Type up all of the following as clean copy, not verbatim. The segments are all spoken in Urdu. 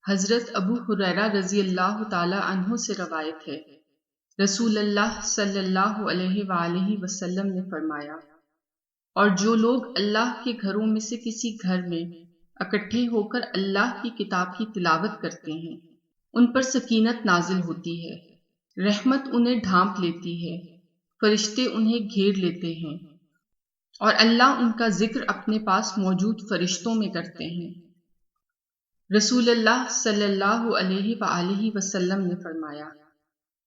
حضرت ابو ہریرہ رضی اللہ تعالی عنہ سے روایت ہے، رسول اللہ صلی اللہ علیہ وآلہ وسلم نے فرمایا، اور جو لوگ اللہ کے گھروں میں سے کسی گھر میں اکٹھے ہو کر اللہ کی کتاب کی تلاوت کرتے ہیں، ان پر سکینت نازل ہوتی ہے، رحمت انہیں ڈھانپ لیتی ہے، فرشتے انہیں گھیر لیتے ہیں، اور اللہ ان کا ذکر اپنے پاس موجود فرشتوں میں کرتے ہیں۔ رسول اللہ صلی اللہ علیہ وآلہ وسلم نے فرمایا،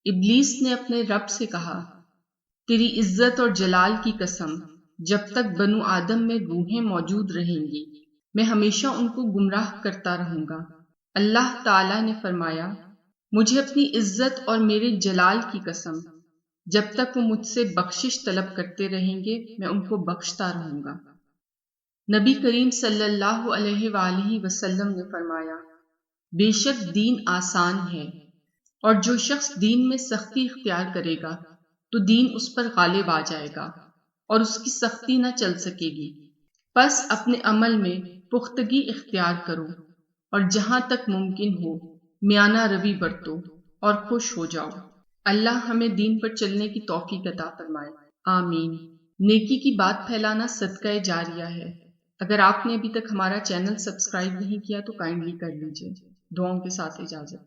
ابلیس نے اپنے رب سے کہا، تیری عزت اور جلال کی قسم، جب تک بنو آدم میں روحیں موجود رہیں گی میں ہمیشہ ان کو گمراہ کرتا رہوں گا۔ اللہ تعالی نے فرمایا، مجھے اپنی عزت اور میرے جلال کی قسم، جب تک وہ مجھ سے بخشش طلب کرتے رہیں گے میں ان کو بخشتا رہوں گا۔ نبی کریم صلی اللہ علیہ وآلہ وسلم نے فرمایا، بے شک دین آسان ہے، اور جو شخص دین میں سختی اختیار کرے گا تو دین اس پر غالب آ جائے گا اور اس کی سختی نہ چل سکے گی۔ پس اپنے عمل میں پختگی اختیار کرو اور جہاں تک ممکن ہو میانہ روی برتو اور خوش ہو جاؤ۔ اللہ ہمیں دین پر چلنے کی توفیق عطا فرمائے، آمین۔ نیکی کی بات پھیلانا صدقہ جاریہ ہے۔ اگر آپ نے ابھی تک ہمارا چینل سبسکرائب نہیں کیا تو کائنڈلی کر لیجیے۔ دعاؤں کے ساتھ اجازت۔